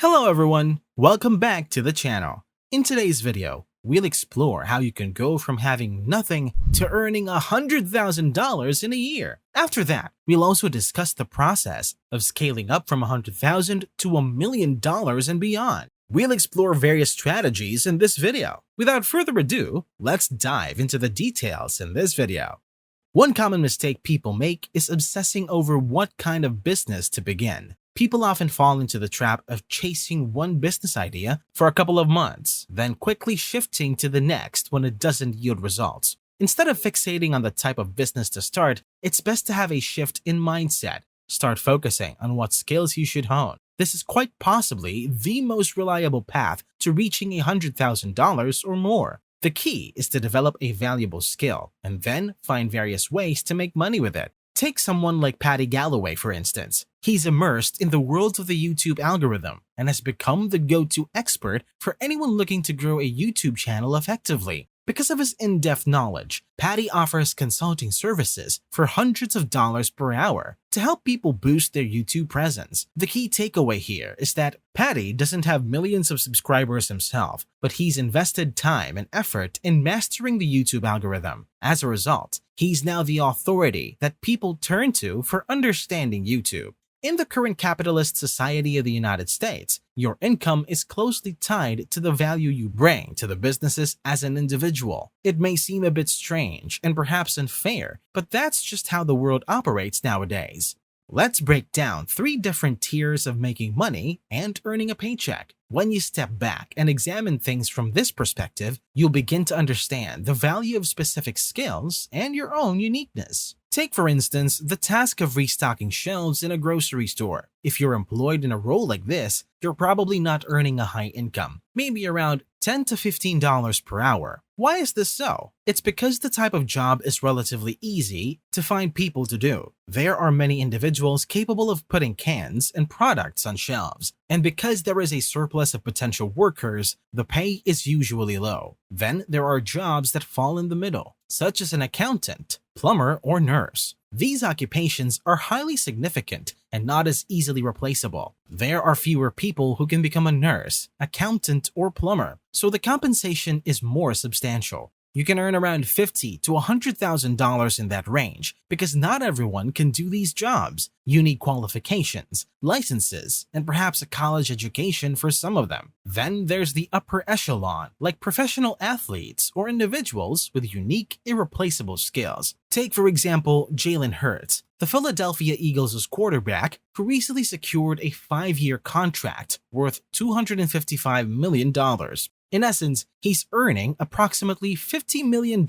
Hello everyone, welcome back to the channel. In today's video, we'll explore how you can go from having nothing to earning $100,000 in a year. After that, we'll also discuss the process of scaling up from $100,000 to $1 million and beyond. We'll explore various strategies in this video. Without further ado, let's dive into the details in this video. One common mistake people make is obsessing over what kind of business to begin. People often fall into the trap of chasing one business idea for a couple of months, then quickly shifting to the next when it doesn't yield results. Instead of fixating on the type of business to start, it's best to have a shift in mindset. Start focusing on what skills you should hone. This is quite possibly the most reliable path to reaching $100,000 or more. The key is to develop a valuable skill and then find various ways to make money with it. Take someone like Paddy Galloway, for instance. He's immersed in the world of the YouTube algorithm and has become the go-to expert for anyone looking to grow a YouTube channel effectively. Because of his in-depth knowledge, Paddy offers consulting services for hundreds of dollars per hour to help people boost their YouTube presence. The key takeaway here is that Paddy doesn't have millions of subscribers himself, but he's invested time and effort in mastering the YouTube algorithm. As a result, he's now the authority that people turn to for understanding YouTube. In the current capitalist society of the United States, your income is closely tied to the value you bring to the businesses as an individual. It may seem a bit strange and perhaps unfair, but that's just how the world operates nowadays. Let's break down 3 different tiers of making money and earning a paycheck. When you step back and examine things from this perspective, you'll begin to understand the value of specific skills and your own uniqueness. Take, for instance, the task of restocking shelves in a grocery store. If you're employed in a role like this, you're probably not earning a high income, maybe around $10 to $15 per hour. Why is this so? It's because the type of job is relatively easy to find people to do. There are many individuals capable of putting cans and products on shelves, and because there is a surplus of potential workers, the pay is usually low. Then there are jobs that fall in the middle, such as an accountant, plumber, or nurse. These occupations are highly significant and not as easily replaceable. There are fewer people who can become a nurse, accountant, or plumber, so the compensation is more substantial. You can earn around $50,000 to $100,000 in that range because not everyone can do these jobs. You need qualifications, licenses, and perhaps a college education for some of them. Then there's the upper echelon, like professional athletes or individuals with unique, irreplaceable skills. Take, for example, Jalen Hurts, the Philadelphia Eagles' quarterback who recently secured a 5-year contract worth $255 million. In essence, he's earning approximately $50 million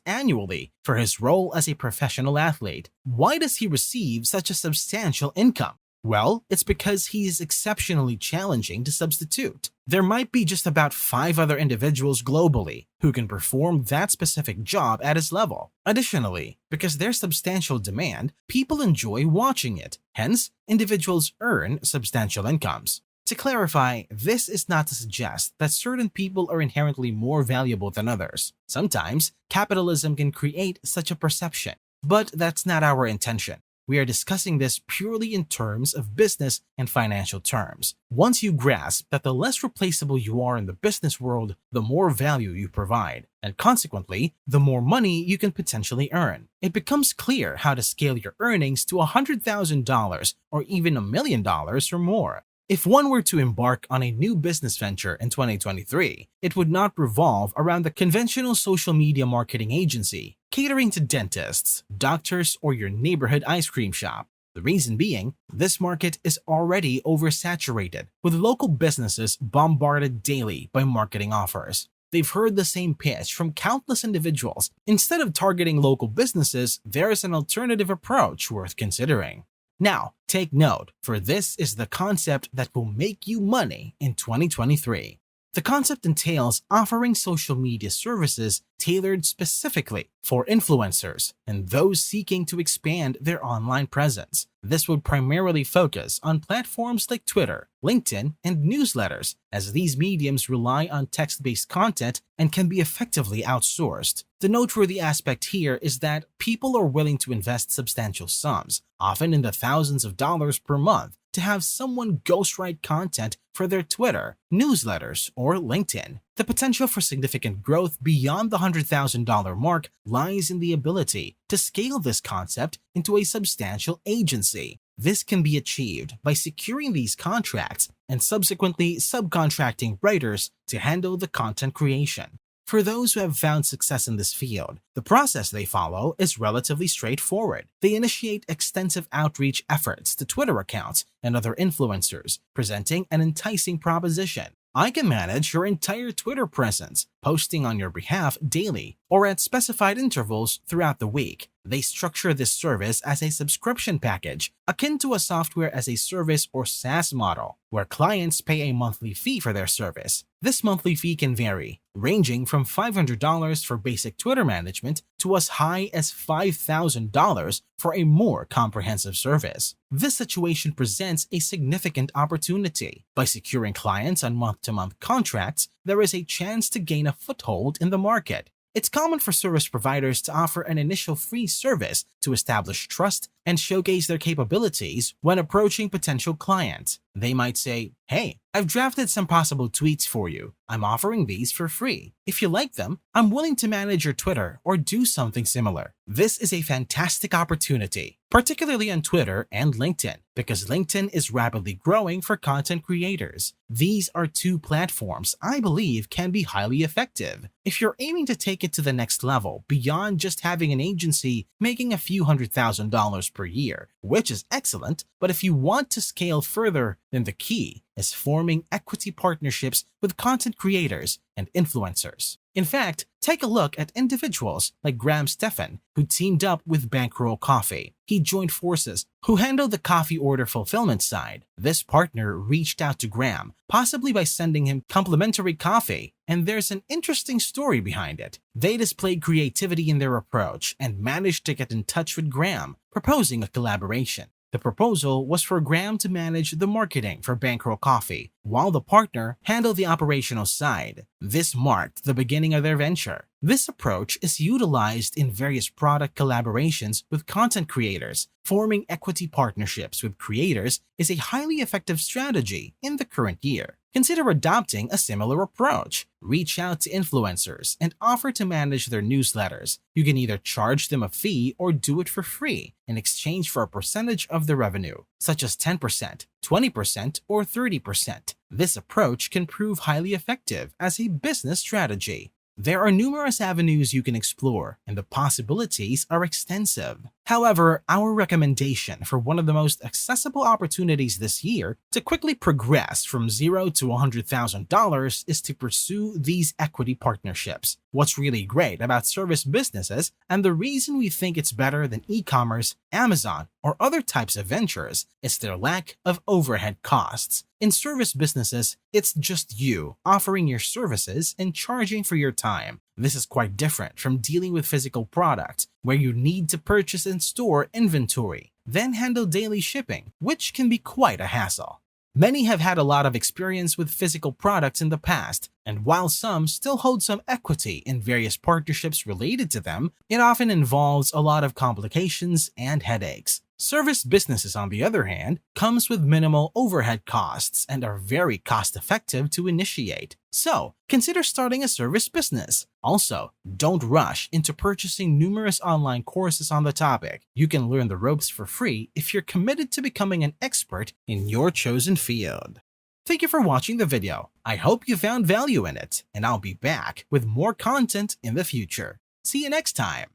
annually for his role as a professional athlete. Why does he receive such a substantial income? Well, it's because he is exceptionally challenging to substitute. There might be just about 5 other individuals globally who can perform that specific job at his level. Additionally, because there's substantial demand, people enjoy watching it. Hence, individuals earn substantial incomes. To clarify, this is not to suggest that certain people are inherently more valuable than others. Sometimes, capitalism can create such a perception, but that's not our intention. We are discussing this purely in terms of business and financial terms. Once you grasp that the less replaceable you are in the business world, the more value you provide, and consequently, the more money you can potentially earn. It becomes clear how to scale your earnings to $100,000 or even $1 million or more. If one were to embark on a new business venture in 2023, it would not revolve around the conventional social media marketing agency, catering to dentists, doctors, or your neighborhood ice cream shop. The reason being, this market is already oversaturated, with local businesses bombarded daily by marketing offers. They've heard the same pitch from countless individuals. Instead of targeting local businesses, there is an alternative approach worth considering. Now, take note, for this is the concept that will make you money in 2023. The concept entails offering social media services tailored specifically for influencers and those seeking to expand their online presence. This would primarily focus on platforms like Twitter, LinkedIn, and newsletters, as these mediums rely on text-based content and can be effectively outsourced. The noteworthy aspect here is that people are willing to invest substantial sums, often in the thousands of dollars per month, to have someone ghostwrite content for their Twitter, newsletters, or LinkedIn. The potential for significant growth beyond the $100,000 mark lies in the ability to scale this concept into a substantial agency. This can be achieved by securing these contracts and subsequently subcontracting writers to handle the content creation. For those who have found success in this field, the process they follow is relatively straightforward. They initiate extensive outreach efforts to Twitter accounts and other influencers, presenting an enticing proposition. I can manage your entire Twitter presence, posting on your behalf daily or at specified intervals throughout the week. They structure this service as a subscription package, akin to a software as a service or SaaS model, where clients pay a monthly fee for their service. This monthly fee can vary, ranging from $500 for basic Twitter management to as high as $5,000 for a more comprehensive service. This situation presents a significant opportunity. By securing clients on month-to-month contracts, there is a chance to gain a foothold in the market. It's common for service providers to offer an initial free service to establish trust and showcase their capabilities when approaching potential clients. They might say, "Hey, I've drafted some possible tweets for you. I'm offering these for free. If you like them, I'm willing to manage your Twitter or do something similar." This is a fantastic opportunity, particularly on Twitter and LinkedIn, because LinkedIn is rapidly growing for content creators. These are two platforms I believe can be highly effective. If you're aiming to take it to the next level beyond just having an agency making a few $100,000 per year, which is excellent, but if you want to scale further, then the key is forming equity partnerships with content creators and influencers. In fact, take a look at individuals like Graham Stephan, who teamed up with Bankroll Coffee. He joined forces who handled the coffee order fulfillment side. This partner reached out to Graham, possibly by sending him complimentary coffee, and there's an interesting story behind it. They displayed creativity in their approach and managed to get in touch with Graham, proposing a collaboration. The proposal was for Graham to manage the marketing for Bankroll Coffee, while the partner handled the operational side. This marked the beginning of their venture. This approach is utilized in various product collaborations with content creators. Forming equity partnerships with creators is a highly effective strategy in the current year. Consider adopting a similar approach. Reach out to influencers and offer to manage their newsletters. You can either charge them a fee or do it for free in exchange for a percentage of the revenue, such as 10%, 20%, or 30%. This approach can prove highly effective as a business strategy. There are numerous avenues you can explore, and the possibilities are extensive. However, our recommendation for one of the most accessible opportunities this year to quickly progress from $0 to $100,000 is to pursue these equity partnerships. What's really great about service businesses, and the reason we think it's better than e-commerce, Amazon, or other types of ventures, is their lack of overhead costs. In service businesses, it's just you offering your services and charging for your time. This is quite different from dealing with physical products, where you need to purchase and store inventory, then handle daily shipping, which can be quite a hassle. Many have had a lot of experience with physical products in the past, and while some still hold some equity in various partnerships related to them, it often involves a lot of complications and headaches. Service businesses, on the other hand, comes with minimal overhead costs and are very cost-effective to initiate. So, consider starting a service business. Also, don't rush into purchasing numerous online courses on the topic. You can learn the ropes for free if you're committed to becoming an expert in your chosen field. Thank you for watching the video. I hope you found value in it, and I'll be back with more content in the future. See you next time.